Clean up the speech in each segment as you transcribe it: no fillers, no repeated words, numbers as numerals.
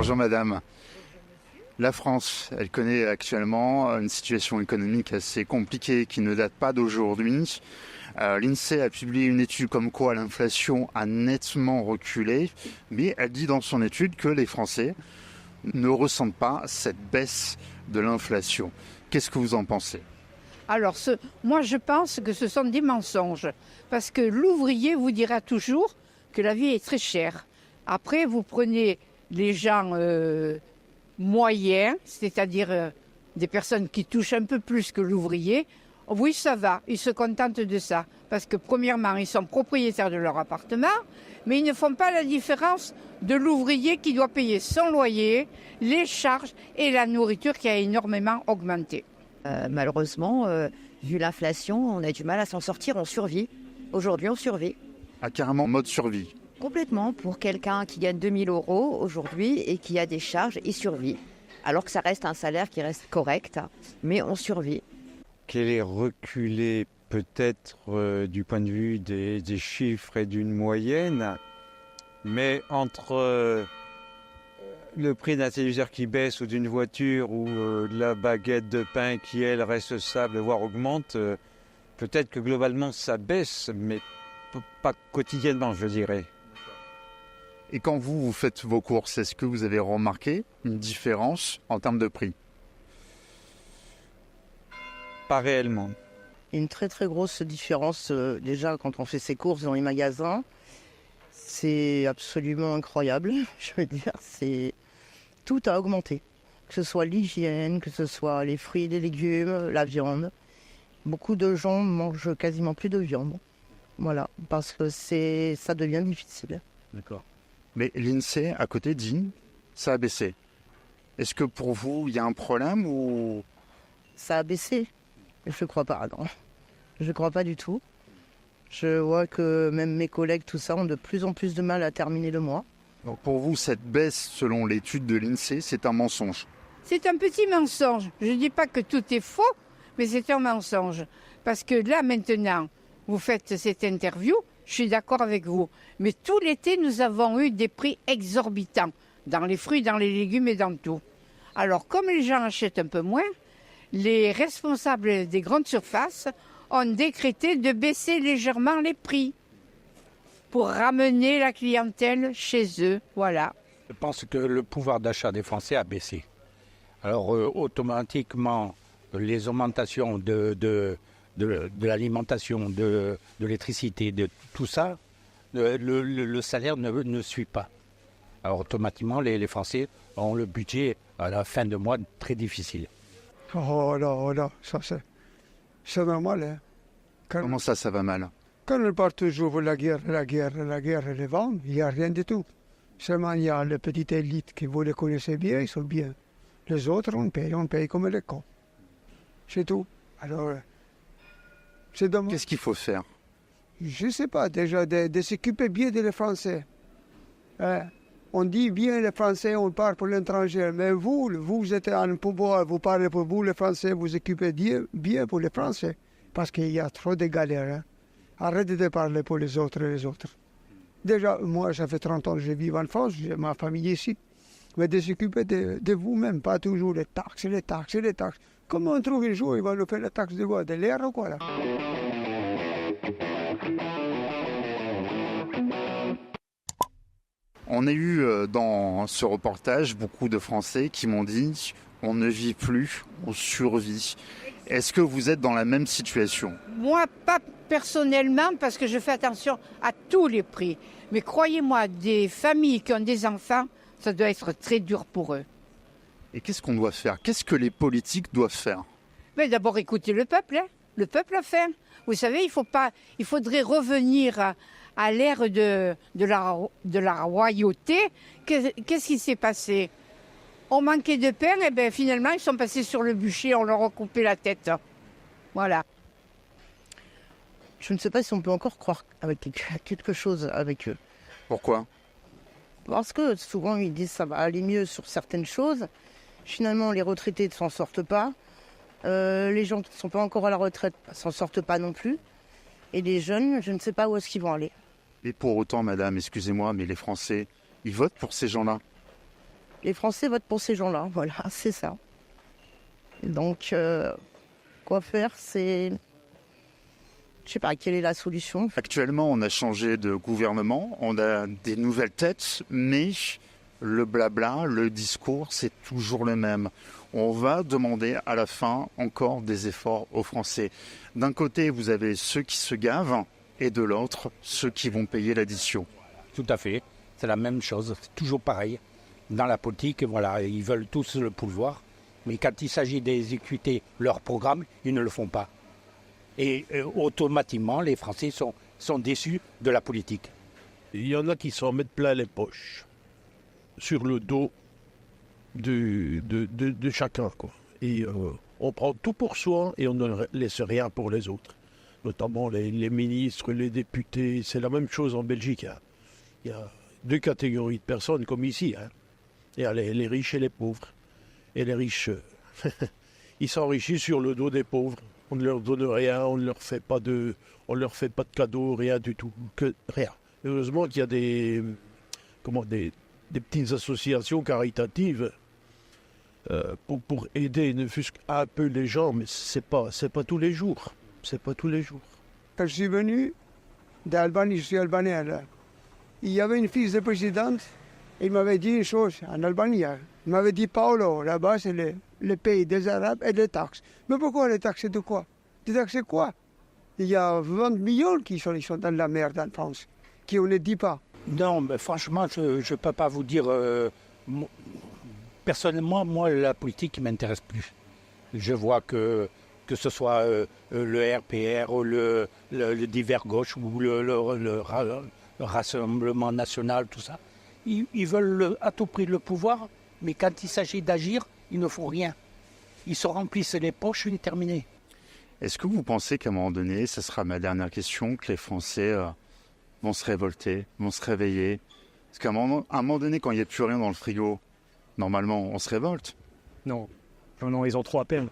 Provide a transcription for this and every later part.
Bonjour madame. La France, elle connaît actuellement une situation économique assez compliquée qui ne date pas d'aujourd'hui. L'INSEE a publié une étude comme quoi l'inflation a nettement reculé, mais elle dit dans son étude que les Français ne ressentent pas cette baisse de l'inflation. Qu'est-ce que vous en pensez ? Alors, moi je pense que ce sont des mensonges, parce que l'ouvrier vous dira toujours que la vie est très chère. Après, vous prenez les gens moyens, c'est-à-dire des personnes qui touchent un peu plus que l'ouvrier. Oui, ça va, ils se contentent de ça, parce que premièrement, ils sont propriétaires de leur appartement, mais ils ne font pas la différence de l'ouvrier qui doit payer son loyer, les charges et la nourriture qui a énormément augmenté. Malheureusement, vu l'inflation, on a du mal à s'en sortir, on survit. Aujourd'hui, on survit. Ah, carrément mode survie. Complètement, pour quelqu'un qui gagne 2 000 € aujourd'hui et qui a des charges, il survit. Alors que ça reste un salaire qui reste correct, mais on survit. Qu'elle est reculée peut-être du point de vue des chiffres et d'une moyenne, mais entre le prix d'un téléviseur qui baisse ou d'une voiture ou la baguette de pain qui, elle, reste stable, voire augmente, peut-être que globalement ça baisse, mais pas quotidiennement, je dirais. Et quand vous faites vos courses, est-ce que vous avez remarqué une différence en termes de prix ? Pas réellement. Une très très grosse différence déjà quand on fait ses courses dans les magasins. C'est absolument incroyable. Je veux dire, tout a augmenté. Que ce soit l'hygiène, que ce soit les fruits et les légumes, la viande. Beaucoup de gens mangent quasiment plus de viande. Voilà, parce que ça devient difficile. D'accord. Mais l'INSEE, à côté, dit ça a baissé. Est-ce que pour vous, il y a un problème ou... Ça a baissé. Je ne crois pas, non. Je ne crois pas du tout. Je vois que même mes collègues, tout ça, ont de plus en plus de mal à terminer le mois. Donc pour vous, cette baisse, selon l'étude de l'INSEE, c'est un mensonge. C'est un petit mensonge. Je ne dis pas que tout est faux, mais c'est un mensonge. Parce que là, maintenant, vous faites cette interview, je suis d'accord avec vous. Mais tout l'été, nous avons eu des prix exorbitants, dans les fruits, dans les légumes et dans tout. Alors, comme les gens achètent un peu moins, les responsables des grandes surfaces ont décrété de baisser légèrement les prix pour ramener la clientèle chez eux. Voilà. Je pense que le pouvoir d'achat des Français a baissé. Alors, automatiquement, les augmentations de l'alimentation, de l'électricité, de tout ça, le salaire ne suit pas. Alors automatiquement, les Français ont le budget à la fin de mois très difficile. Oh là, ça c'est normal. Hein. Comment ça va mal ? Quand on part toujours la guerre et les ventes, il n'y a rien du tout. Seulement, il y a la petite élite qui vous les connaissez bien, ils sont bien. Les autres, on paye comme les cons. C'est tout. Alors, c'est dommage. Qu'est-ce qu'il faut faire ? Je ne sais pas, déjà, de s'occuper bien des Français. On dit bien les Français, on parle pour l'étranger, mais vous êtes en pouvoir, vous parlez pour vous, les Français, vous occupez bien pour les Français, parce qu'il y a trop de galères. Hein. Arrêtez de parler pour les autres. Déjà, moi, ça fait 30 ans que je vis en France, j'ai ma famille ici, mais de s'occuper de vous-même, pas toujours les taxes. Comment on trouve un jour, ils vont nous faire la taxe de quoi ? De l'air ou quoi là ? On a eu dans ce reportage beaucoup de Français qui m'ont dit « on ne vit plus, on survit ». Est-ce que vous êtes dans la même situation ? Moi, pas personnellement, parce que je fais attention à tous les prix. Mais croyez-moi, des familles qui ont des enfants, ça doit être très dur pour eux. Et qu'est-ce qu'on doit faire ? Qu'est-ce que les politiques doivent faire ? Mais d'abord, écoutez le peuple. Hein. Le peuple a faim. Vous savez, il faudrait revenir à l'ère de la royauté. Qu'est-ce qui s'est passé ? On manquait de pain, et bien finalement, ils sont passés sur le bûcher, on leur a coupé la tête. Voilà. Je ne sais pas si on peut encore croire avec quelque chose avec eux. Pourquoi ? Parce que souvent, ils disent que ça va aller mieux sur certaines choses. Finalement, les retraités ne s'en sortent pas. Les gens qui ne sont pas encore à la retraite ne s'en sortent pas non plus. Et les jeunes, je ne sais pas où est-ce qu'ils vont aller. Et pour autant, madame, excusez-moi, mais les Français, ils votent pour ces gens-là ? Les Français votent pour ces gens-là, voilà, c'est ça. Et donc, quoi faire, c'est... Je sais pas, quelle est la solution? Actuellement, on a changé de gouvernement, on a des nouvelles têtes, mais le blabla, le discours, c'est toujours le même. On va demander à la fin encore des efforts aux Français. D'un côté, vous avez ceux qui se gavent et de l'autre, ceux qui vont payer l'addition. Tout à fait, c'est la même chose, c'est toujours pareil. Dans la politique, voilà, ils veulent tous le pouvoir, mais quand il s'agit d'exécuter leur programme, ils ne le font pas. Et automatiquement, les Français sont déçus de la politique. Il y en a qui s'en mettent plein les poches sur le dos de chacun, quoi. Et on prend tout pour soi et on ne laisse rien pour les autres. Notamment les ministres, les députés. C'est la même chose en Belgique. Hein. Il y a deux catégories de personnes comme ici. Hein. Il y a les riches et les pauvres. Et les riches, ils s'enrichissent sur le dos des pauvres. On ne leur donne rien, on ne leur fait pas de cadeaux, rien du tout, rien. Heureusement qu'il y a des petites associations caritatives pour aider ne fût-ce qu'un peu les gens, mais c'est pas tous les jours. C'est pas tous les jours. Quand je suis venu d'Albanie, je suis albanais là. Il y avait une fille de présidente, il m'avait dit une chose en Albanie. Il m'avait dit Paolo, là-bas c'est le pays des Arabes et des taxes. Mais pourquoi les taxes de quoi? Des taxes quoi? Il y a 20 millions qui sont dans la merde en France, qui on ne dit pas. Non, mais franchement, je ne peux pas vous dire. Personnellement, moi, la politique ne m'intéresse plus. Je vois que ce soit le RPR ou le divers gauche ou le Rassemblement national, tout ça. Ils veulent à tout prix le pouvoir, mais quand il s'agit d'agir, ils ne font rien. Ils se remplissent les poches, il est terminé. Est-ce que vous pensez qu'à un moment donné, ça sera ma dernière question, que les Français vont se révolter, vont se réveiller? Parce qu'à un moment donné, quand il n'y a plus rien dans le frigo, normalement, on se révolte? Non, ils ont trop à perdre.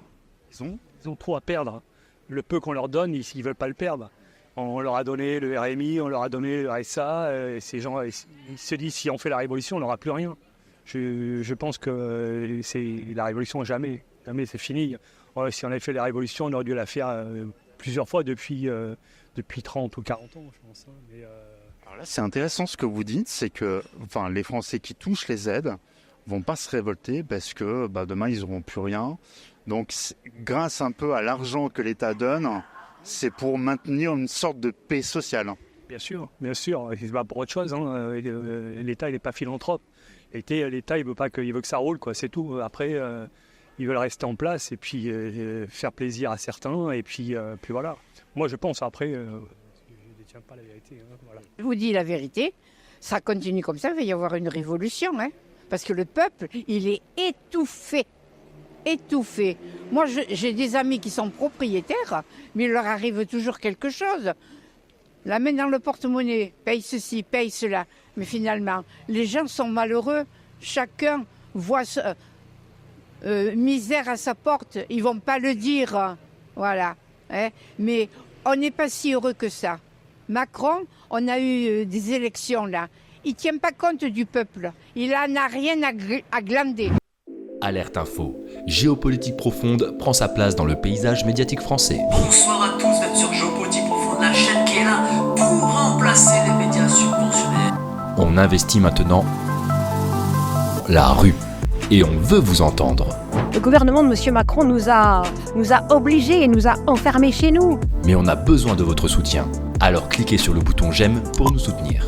Ils ont trop à perdre. Le peu qu'on leur donne, ils ne veulent pas le perdre. On leur a donné le RMI, on leur a donné le RSA, et ces gens ils se disent si on fait la révolution, on n'aura plus rien. Je pense que c'est la révolution jamais c'est fini. Si on avait fait la révolution, on aurait dû la faire plusieurs fois depuis 30 ou 40 ans, je pense. Mais, Alors là, c'est intéressant ce que vous dites, c'est que les Français qui touchent les aides vont pas se révolter parce que demain, ils n'auront plus rien. Donc, grâce un peu à l'argent que l'État donne, c'est pour maintenir une sorte de paix sociale. Bien sûr, c'est pas pour autre chose. Hein. L'État, il n'est pas philanthrope. L'État, il veut que ça roule, quoi. C'est tout. Après, ils veulent rester en place et puis faire plaisir à certains. Et puis voilà. Moi, je pense, après, je ne détiens pas la vérité. Hein, voilà. Je vous dis la vérité, ça continue comme ça, il va y avoir une révolution. Hein, parce que le peuple, il est étouffé. Moi, j'ai des amis qui sont propriétaires, mais il leur arrive toujours quelque chose. La main dans le porte-monnaie, paye ceci, paye cela. Mais finalement, les gens sont malheureux. Chacun voit misère à sa porte. Ils ne vont pas le dire. Voilà. Hein. Mais on n'est pas si heureux que ça. Macron, on a eu des élections là. Il ne tient pas compte du peuple. Il n'en a rien à glander. Alerte Info. Géopolitique profonde prend sa place dans le paysage médiatique français. Bonsoir à tous, vous êtes sur Géopolitique profonde, la chaîne qui est là pour remplacer les médias subventionnés. On investit maintenant la rue et on veut vous entendre. Le gouvernement de M. Macron nous a obligés et nous a enfermés chez nous. Mais on a besoin de votre soutien. Alors cliquez sur le bouton j'aime pour nous soutenir.